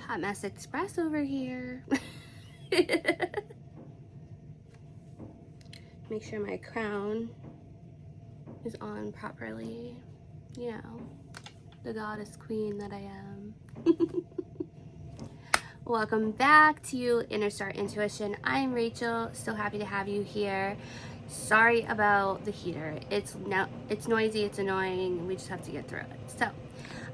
Hot Mess Express over here. Make sure my crown is on properly. You know, the goddess queen that I am. Welcome back to Inner Star Intuition. I'm Rachel. So happy to have you here. Sorry about the heater. It's noisy, it's annoying. We just have to get through it. So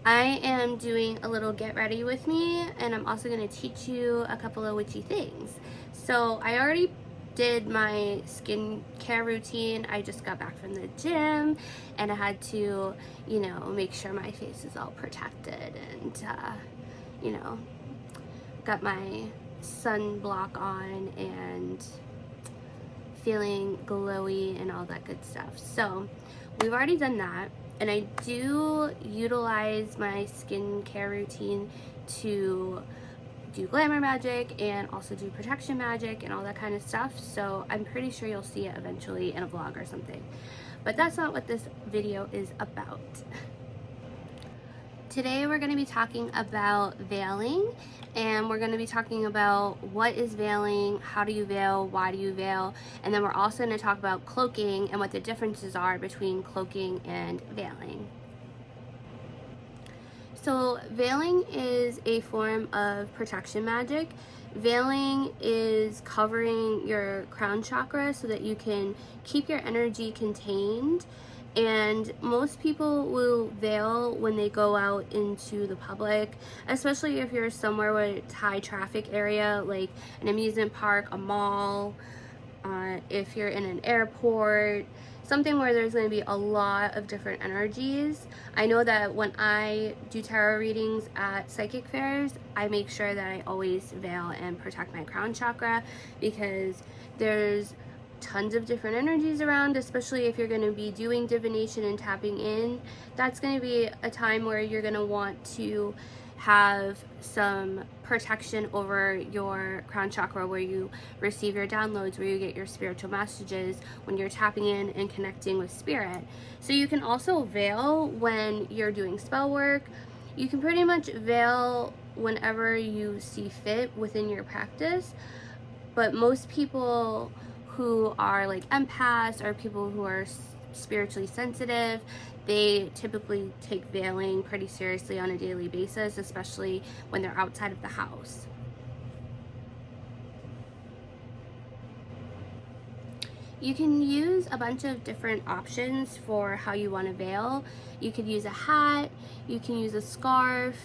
I am doing a little get ready with me, and I'm also going to teach you a couple of witchy things. So I already did my skincare routine. I just got back from the gym and I had to, you know, make sure my face is all protected and, you know, got my sunblock on and feeling glowy and all that good stuff. So we've already done that, and I do utilize my skincare routine to do glamour magic and also do protection magic and all that kind of stuff. So I'm pretty sure you'll see it eventually in a vlog or something, but that's not what this video is about. Today we're going to be talking about veiling, and we're going to be talking about what is veiling, how do you veil, why do you veil, and then we're also going to talk about cloaking and what the differences are between cloaking and veiling. So veiling is a form of protection magic. Veiling is covering your crown chakra so that you can keep your energy contained. And most people will veil when they go out into the public, especially if you're somewhere where it's high traffic area, like an amusement park, a mall, if you're in an airport, something where there's going to be a lot of different energies. I know that when I do tarot readings at psychic fairs, I make sure that I always veil and protect my crown chakra, because there's tons of different energies around, especially if you're going to be doing divination and tapping in. That's going to be a time where you're going to want to have some protection over your crown chakra, where you receive your downloads, where you get your spiritual messages when you're tapping in and connecting with spirit. So you can also veil when you're doing spell work. You can pretty much veil whenever you see fit within your practice, but most people who are like empaths or people who are spiritually sensitive, they typically take veiling pretty seriously on a daily basis, especially when they're outside of the house. You can use a bunch of different options for how you want to veil. You could use a hat, you can use a scarf,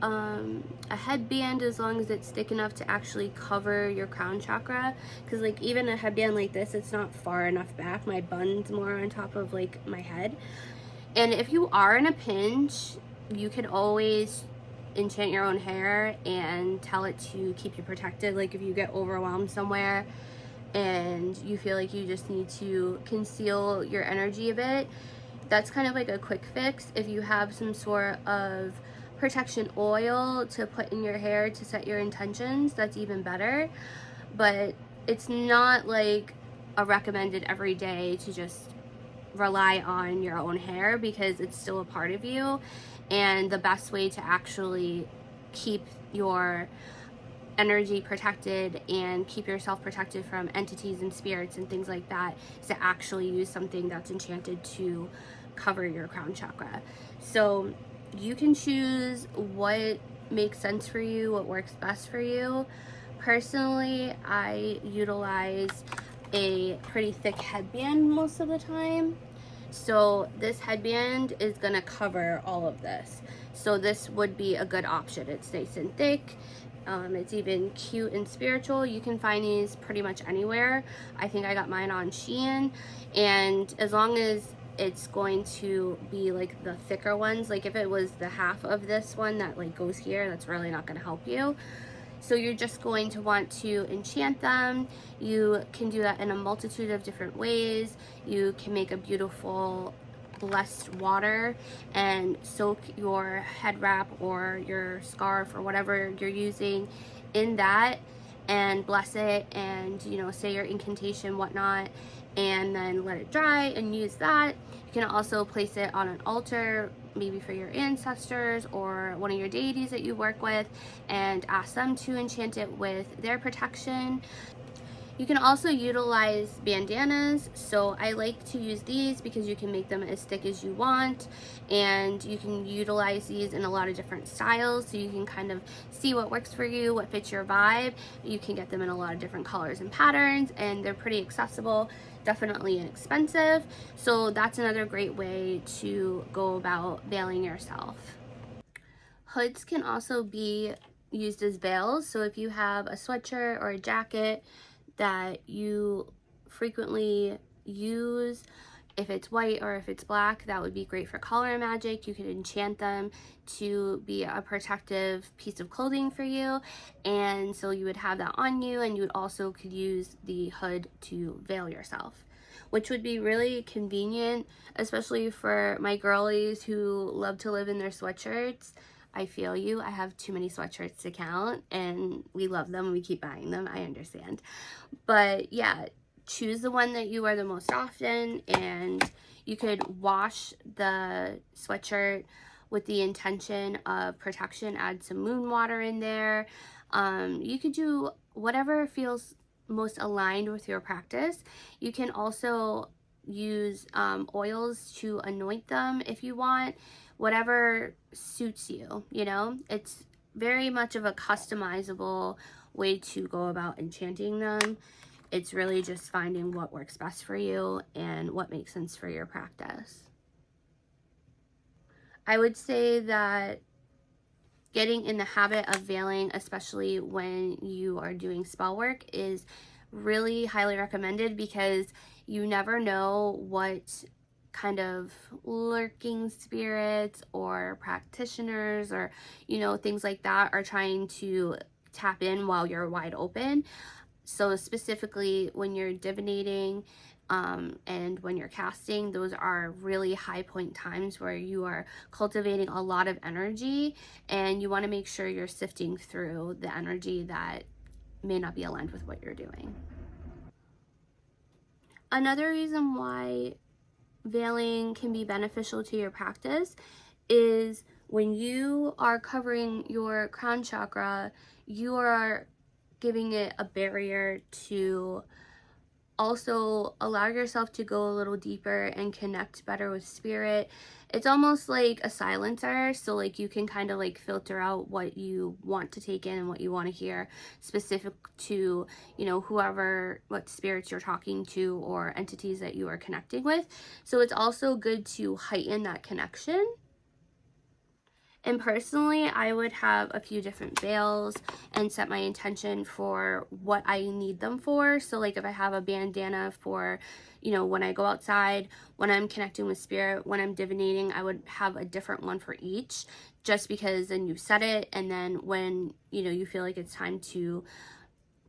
a headband, as long as it's thick enough to actually cover your crown chakra, because like even a headband like this, it's not far enough back. My bun's more on top of like my head. And if you are in a pinch, you could always enchant your own hair and tell it to keep you protected. Like if you get overwhelmed somewhere and you feel like you just need to conceal your energy a bit, that's kind of like a quick fix. If you have some sort of protection oil to put in your hair to set your intentions, that's even better. But it's not like a recommended every day to just rely on your own hair, because it's still a part of you, and the best way to actually keep your energy protected and keep yourself protected from entities and spirits and things like that is to actually use something that's enchanted to cover your crown chakra. So you can choose what makes sense for you, what works best for you. Personally, I utilize a pretty thick headband most of the time. So this headband is going to cover all of this. So this would be a good option. It's nice and thick. It's even cute and spiritual. You can find these pretty much anywhere. I think I got mine on Shein. And as long as it's going to be like the thicker ones, like if it was the half of this one that like goes here, that's really not going to help you. So you're just going to want to enchant them. You can do that in a multitude of different ways. You can make a beautiful blessed water and soak your head wrap or your scarf or whatever you're using in that and bless it, and you know, say your incantation, whatnot, and then let it dry and use that. You can also place it on an altar maybe for your ancestors or one of your deities that you work with, and ask them to enchant it with their protection. You can also utilize bandanas, so I like to use these because you can make them as thick as you want, and you can utilize these in a lot of different styles, so you can kind of see what works for you, what fits your vibe. You can get them in a lot of different colors and patterns, and they're pretty accessible, definitely inexpensive, so that's another great way to go about veiling yourself. Hoods can also be used as veils, so if you have a sweatshirt or a jacket that you frequently use, if it's white or if it's black, that would be great for color magic. You could enchant them to be a protective piece of clothing for you, and so you would have that on you, and you would also could use the hood to veil yourself, which would be really convenient, especially for my girlies who love to live in their sweatshirts. I feel you. I have too many sweatshirts to count, and we love them and we keep buying them. I understand. But yeah, choose the one that you wear the most often, and you could wash the sweatshirt with the intention of protection. Add some moon water in there. You could do whatever feels most aligned with your practice. You can also use oils to anoint them if you want, whatever suits you, you know. It's very much of a customizable way to go about enchanting them. It's really just finding what works best for you and what makes sense for your practice. I would say that getting in the habit of veiling, especially when you are doing spell work, is really highly recommended, because you never know what kind of lurking spirits or practitioners or, you know, things like that are trying to tap in while you're wide open. So specifically when you're divinating and when you're casting, those are really high point times where you are cultivating a lot of energy, and you want to make sure you're sifting through the energy that may not be aligned with what you're doing. Another reason why veiling can be beneficial to your practice is when you are covering your crown chakra, you are giving it a barrier to also allow yourself to go a little deeper and connect better with spirit. It's almost like a silencer, so like you can kind of like filter out what you want to take in and what you want to hear, specific to, you know, what spirits you're talking to or entities that you are connecting with. So it's also good to heighten that connection. And personally, I would have a few different veils and set my intention for what I need them for. So like if I have a bandana for, you know, when I go outside, when I'm connecting with spirit, when I'm divinating, I would have a different one for each, just because then you set it, and then when, you know, you feel like it's time to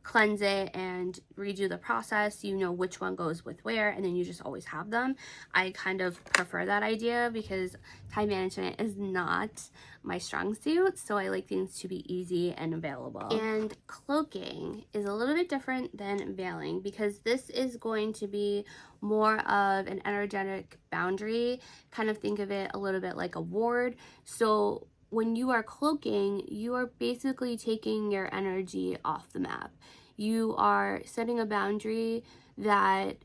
cleanse it and redo the process, you know which one goes with where, and then you just always have them. I kind of prefer that idea because time management is not my strong suit, so I like things to be easy and available. And cloaking is a little bit different than veiling, because this is going to be more of an energetic boundary. Kind of think of it a little bit like a ward. So when you are cloaking, you are basically taking your energy off the map. You are setting a boundary that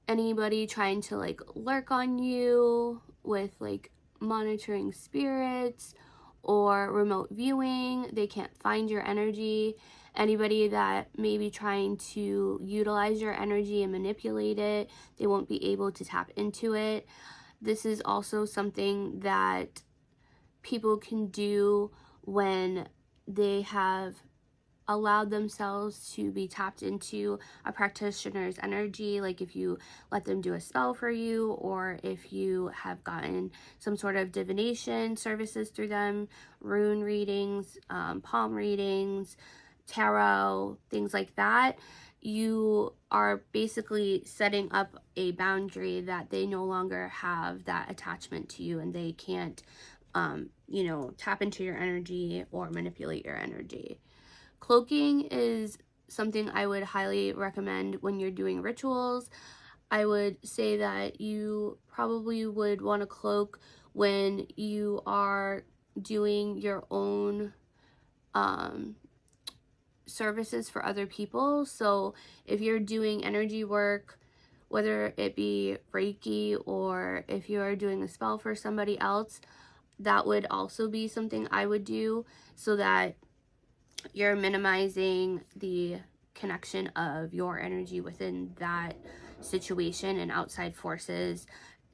anybody trying to like lurk on you with like monitoring spirits or remote viewing, they can't find your energy. Anybody that may be trying to utilize your energy and manipulate it, they won't be able to tap into it. This is also something that people can do when they have allowed themselves to be tapped into a practitioner's energy, like if you let them do a spell for you, or if you have gotten some sort of divination services through them, rune readings, palm readings, tarot, things like that. You are basically setting up a boundary that they no longer have that attachment to you, and they can't you know, tap into your energy or manipulate your energy. Cloaking is something I would highly recommend when you're doing rituals. I would say that you probably would want to cloak when you are doing your own services for other people. So if you're doing energy work, whether it be Reiki or if you are doing a spell for somebody else, that would also be something I would do, so that you're minimizing the connection of your energy within that situation and outside forces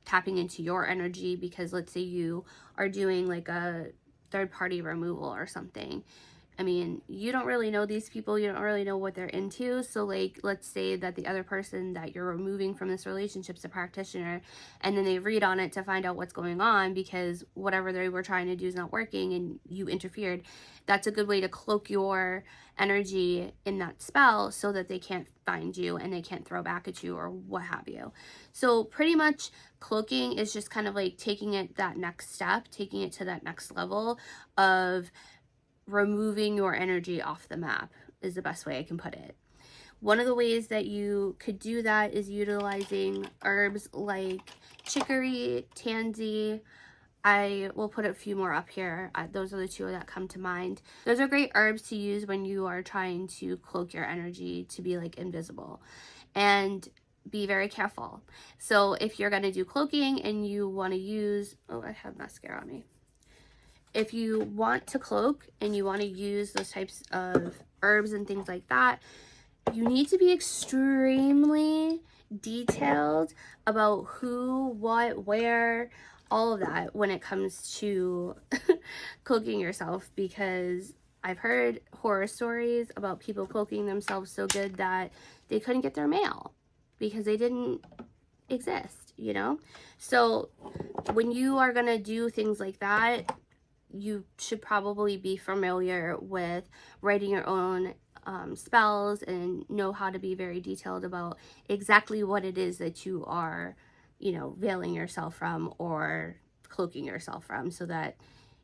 tapping into your energy. Because let's say you are doing like a third party removal or something, I mean, you don't really know these people, you don't really know what they're into. So like, let's say that the other person that you're removing from this relationship is a practitioner, and then they read on it to find out what's going on because whatever they were trying to do is not working and you interfered. That's a good way to cloak your energy in that spell so that they can't find you and they can't throw back at you or what have you. So pretty much cloaking is just kind of like taking it that next step, taking it to that next level of removing your energy off the map, is the best way I can put it. One of the ways that you could do that is utilizing herbs like chicory, tansy. I will put a few more up here. Those are the two that come to mind. Those are great herbs to use when you are trying to cloak your energy to be like invisible. And be very careful. So if you're going to do cloaking and you want to use, oh, I have mascara on me. If you want to cloak and you want to use those types of herbs and things like that, you need to be extremely detailed about who, what, where, all of that when it comes to cloaking yourself, because I've heard horror stories about people cloaking themselves so good that they couldn't get their mail because they didn't exist, you know? So when you are going to do things like that, you should probably be familiar with writing your own spells and know how to be very detailed about exactly what it is that you are, you know, veiling yourself from or cloaking yourself from, so that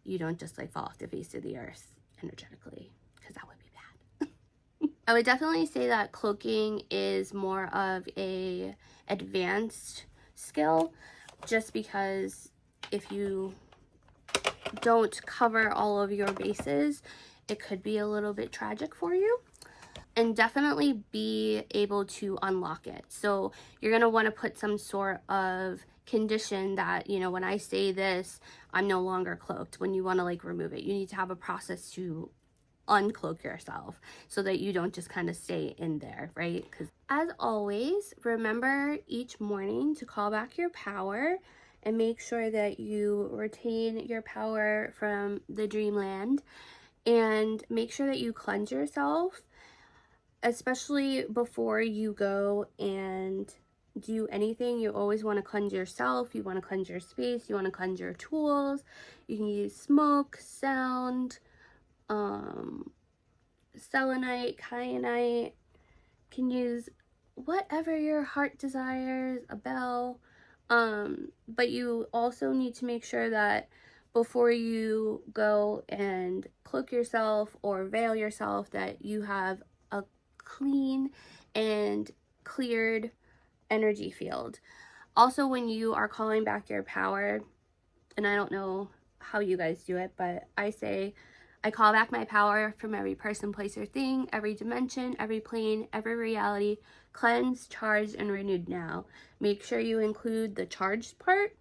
you don't just like fall off the face of the earth energetically, because that would be bad. I would definitely say that cloaking is more of a advanced skill, just because if you don't cover all of your bases, it could be a little bit tragic for you. And definitely be able to unlock it. So you're going to want to put some sort of condition that, you know, when I say this, I'm no longer cloaked. When you want to like remove it, you need to have a process to uncloak yourself so that you don't just kind of stay in there, right? Because as always, remember each morning to call back your power and make sure that you retain your power from the dreamland, and make sure that you cleanse yourself, especially before you go and do anything. You always want to cleanse yourself. You want to cleanse your space. You want to cleanse your tools. You can use smoke, sound, selenite, kyanite. Can use whatever your heart desires, a bell. But you also need to make sure that before you go and cloak yourself or veil yourself, that you have a clean and cleared energy field. Also, when you are calling back your power, and I don't know how you guys do it, but I say, I call back my power from every person, place, or thing, every dimension, every plane, every reality, cleansed, charged, and renewed now. Make sure you include the charged part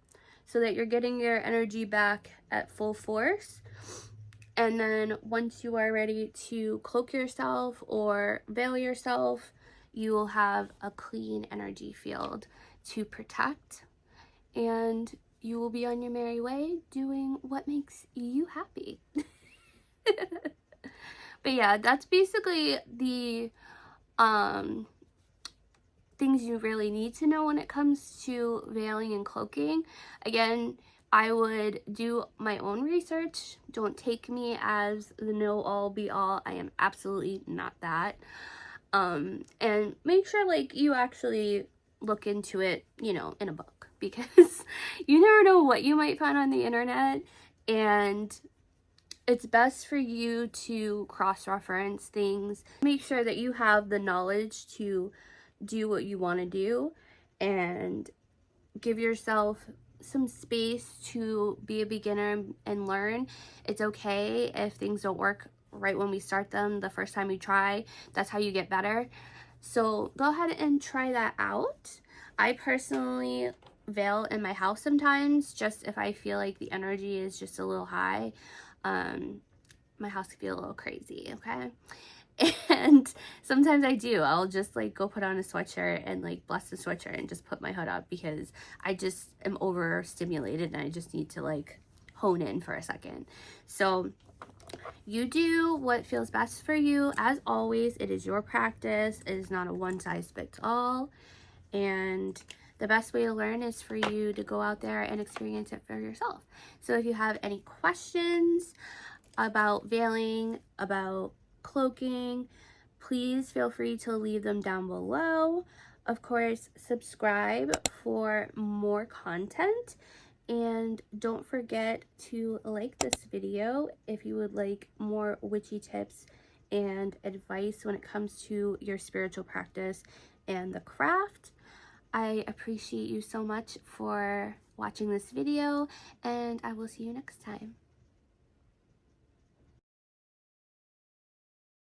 so that you're getting your energy back at full force. And then once you are ready to cloak yourself or veil yourself, you will have a clean energy field to protect, and you will be on your merry way doing what makes you happy. But yeah, that's basically the things you really need to know when it comes to veiling and cloaking. Again, I would do my own research. Don't take me as the know-all be-all. I am absolutely not that. And make sure like you actually look into it, you know, in a book, because you never know what you might find on the internet, and it's best for you to cross-reference things. Make sure that you have the knowledge to do what you want to do, and give yourself some space to be a beginner and learn. It's okay if things don't work right when we start them the first time you try. That's how you get better. So go ahead and try that out. I personally veil in my house sometimes, just if I feel like the energy is just a little high. My house can feel a little crazy, okay? And sometimes I do. I'll just like go put on a sweatshirt and like bless the sweatshirt and just put my hood up because I just am overstimulated and I just need to like hone in for a second. So you do what feels best for you. As always, it is your practice. It is not a one size fits all. And the best way to learn is for you to go out there and experience it for yourself. So if you have any questions about veiling, about cloaking, please feel free to leave them down below. Of course, subscribe for more content. And don't forget to like this video if you would like more witchy tips and advice when it comes to your spiritual practice and the craft. I appreciate you so much for watching this video, and I will see you next time.